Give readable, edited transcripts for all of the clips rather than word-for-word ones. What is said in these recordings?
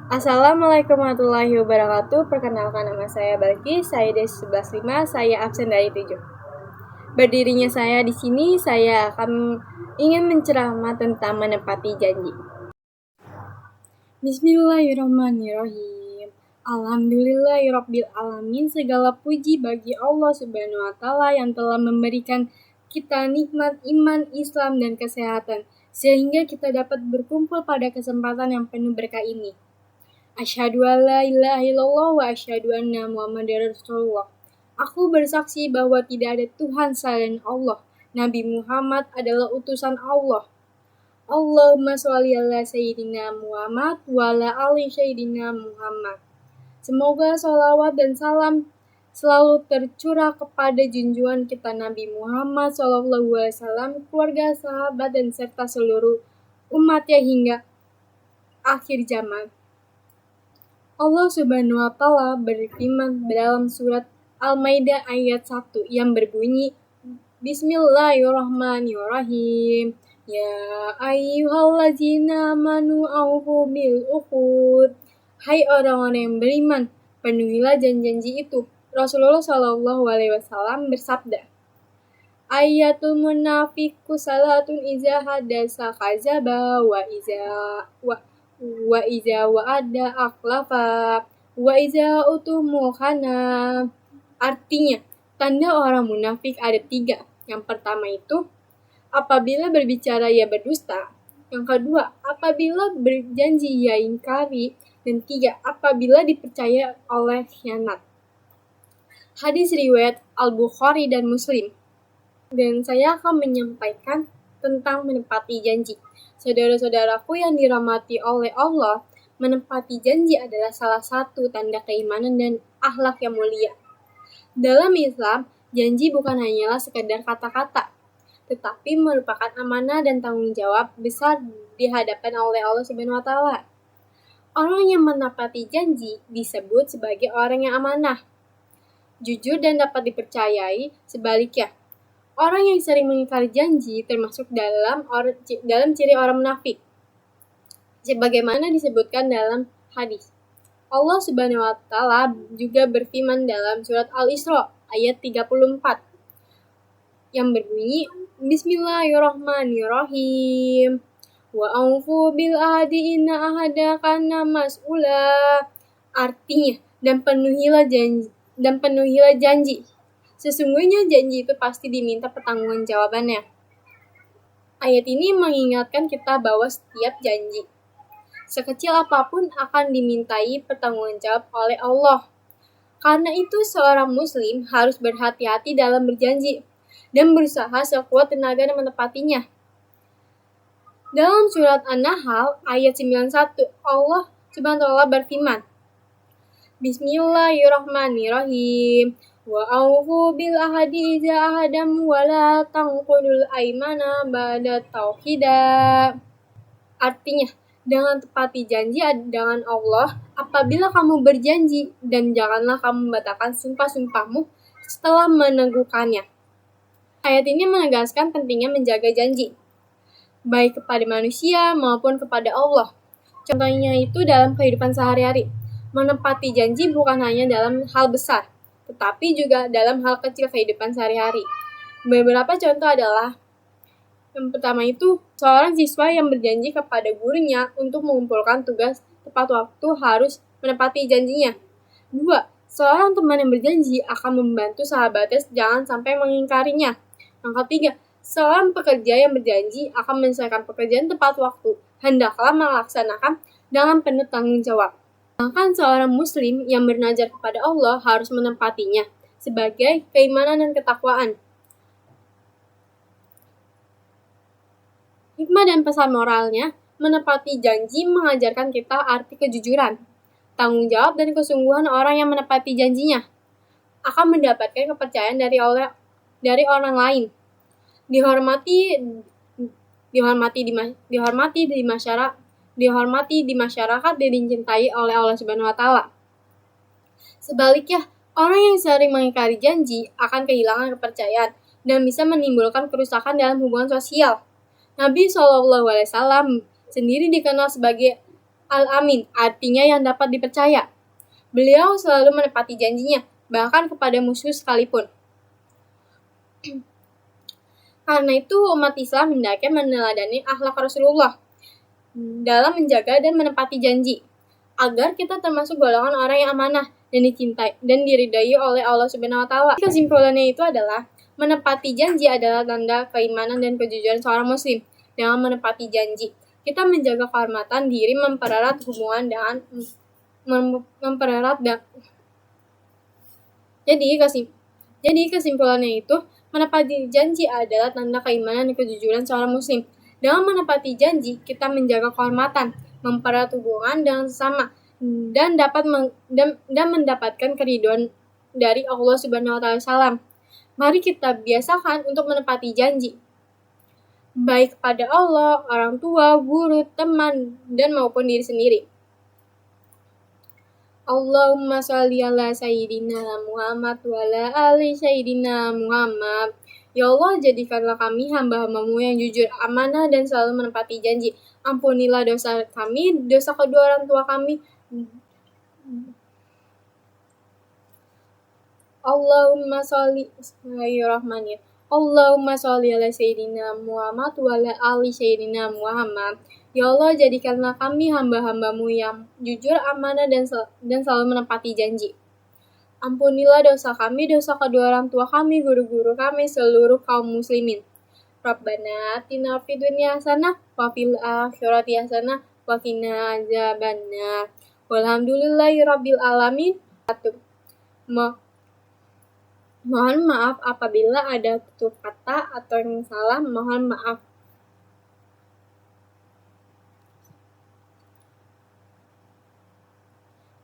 Assalamualaikum warahmatullahi wabarakatuh. Perkenalkan, nama saya Balki, saya dari 11.5, saya absen dari 7. Berdirinya saya di sini, saya akan ingin menceramah tentang menepati janji. Bismillahirrahmanirrahim. Alhamdulillahirabbil alamin. Segala puji bagi Allah Subhanahu wa taala yang telah memberikan kita nikmat iman, Islam dan kesehatan sehingga kita dapat berkumpul pada kesempatan yang penuh berkah ini. Asyhadu an la ilaha illallah wa asyhadu anna Muhammadar Rasulullah. Aku bersaksi bahwa tidak ada Tuhan selain Allah. Nabi Muhammad adalah utusan Allah. Allahumma sholli ala sayyidina Muhammad wa ala ali sayyidina Muhammad. Semoga sholawat dan salam selalu tercurah kepada junjungan kita Nabi Muhammad SAW, keluarga, sahabat, dan serta seluruh umatnya hingga akhir zaman. Allah Subhanahu wa taala berfirman dalam surat Al-Maidah ayat 1 yang berbunyi Bismillahirrahmanirrahim. Ya ayyuhallazina amanu aufu bil uqud. Hai orang-orang yang beriman, penuhilah janji-janji itu. Rasulullah Shallallahu alaihi wasallam bersabda, Ayatul munafiqu salatun iza hadasa kazaba wa iza wa'ada akhlafa wa iza utumu khana. Artinya, tanda orang munafik ada 3. Yang pertama itu, apabila berbicara ia berdusta. Yang kedua, apabila berjanji ia ingkari. Dan 3, apabila dipercaya oleh khianat. Hadis riwayat Al-Bukhari dan Muslim. Dan saya akan menyampaikan tentang menepati janji. Saudara-saudaraku yang dirahmati oleh Allah, menepati janji adalah salah satu tanda keimanan dan akhlak yang mulia. Dalam Islam, janji bukan hanyalah sekedar kata-kata, tetapi merupakan amanah dan tanggung jawab besar di hadapan oleh Allah Subhanahu wa taala. Orang yang menepati janji disebut sebagai orang yang amanah, jujur dan dapat dipercayai. Sebaliknya, orang yang sering mengingkari janji termasuk dalam ciri orang munafik. Sebagaimana disebutkan dalam hadis. Allah Subhanahu wa taala juga berfirman dalam surat Al-Isra ayat 34 yang berbunyi Bismillahirrahmanirrahim. Wa aufu bil ahdi inna ahada kana mas'ula. Artinya, dan penuhilah janji. Sesungguhnya janji itu pasti diminta pertanggungjawabannya. Ayat ini mengingatkan kita bahwa setiap janji, sekecil apapun, akan dimintai pertanggungjawab oleh Allah. Karena itu seorang muslim harus berhati-hati dalam berjanji dan berusaha sekuat tenaga dan menepatinya. Dalam surat An-Nahl ayat 91, Allah Subhanahu wa taala berfirman, Bismillahirrahmanirrahim. Wa aufu bil ahdi iza ahadam wa la tanqudul aimana ba'da tauhida. Artinya, dengan tepati janji dengan Allah apabila kamu berjanji, dan janganlah kamu membatalkan sumpah-sumpahmu setelah meneguhkannya. Ayat ini menegaskan pentingnya menjaga janji, baik kepada manusia maupun kepada Allah. Contohnya itu dalam kehidupan sehari-hari. Menepati janji bukan hanya dalam hal besar, tetapi juga dalam hal kecil kehidupan sehari-hari. Beberapa contoh adalah, yang pertama itu, seorang siswa yang berjanji kepada gurunya untuk mengumpulkan tugas tepat waktu harus menepati janjinya. 2. Seorang teman yang berjanji akan membantu sahabatnya jangan sampai mengingkarinya. Yang ketiga, seorang pekerja yang berjanji akan menyelesaikan pekerjaan tepat waktu hendaklah melaksanakan dengan penuh tanggung jawab. Bahkan seorang muslim yang bernazar kepada Allah harus menepatinya sebagai keimanan dan ketakwaan. Hikmah dan pesan moralnya, menepati janji mengajarkan kita arti kejujuran, tanggung jawab dan kesungguhan. Orang yang menepati janjinya akan mendapatkan kepercayaan dari orang lain, dihormati di masyarakat dan dicintai oleh Allah Subhanahu wa taala. Sebaliknya, orang yang sering mengingkari janji akan kehilangan kepercayaan dan bisa menimbulkan kerusakan dalam hubungan sosial. Nabi SAW sendiri dikenal sebagai Al-Amin, artinya yang dapat dipercaya. Beliau selalu menepati janjinya, bahkan kepada musuh sekalipun. Karena itu umat Islam hendaknya meneladani akhlak Rasulullah dalam menjaga dan menepati janji, agar kita termasuk golongan orang yang amanah dan dicintai dan diridai oleh Allah Subhanahu wa taala. Kesimpulannya itu adalah menepati janji adalah tanda keimanan dan kejujuran seorang muslim. Dengan menepati janji, kita menjaga kehormatan diri, mempererat hubungan dengan mempererat dan jadi kesimpulannya itu menepati janji adalah tanda keimanan dan kejujuran seorang muslim. Dengan menepati janji, kita menjaga kehormatan, mempererat hubungan dengan sesama, dan mendapatkan keridhaan dari Allah Subhanahu wa taala. Mari kita biasakan untuk menepati janji, baik pada Allah, orang tua, guru, teman, dan maupun diri sendiri. Allahumma sholli ala sayyidina Muhammad wa ala ali sayyidina Muhammad. Ya Allah, jadikanlah kami hamba-hambamu yang jujur, amanah, dan selalu menepati janji. Ampunilah dosa kami, dosa kedua orang tua kami. Allahumma sholli Bismillahirrahmanirrahim. Allahumma sholli ala sayyidina Muhammad wa ala ali sayyidina Muhammad. Ya Allah, jadikanlah kami hamba-hambamu yang jujur, amanah, dan selalu menepati janji. Ampunilah dosa kami, dosa kedua orang tua kami, guru-guru kami, seluruh kaum muslimin. Rabbana atina fid dunya hasanah wa fil akhirati hasanah wa qina adzabannar. Walhamdulillahirabbil alamin. Mohon maaf apabila ada tutur kata atau yang salah, mohon maaf.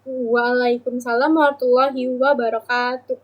Waalaikumsalam warahmatullahi wabarakatuh.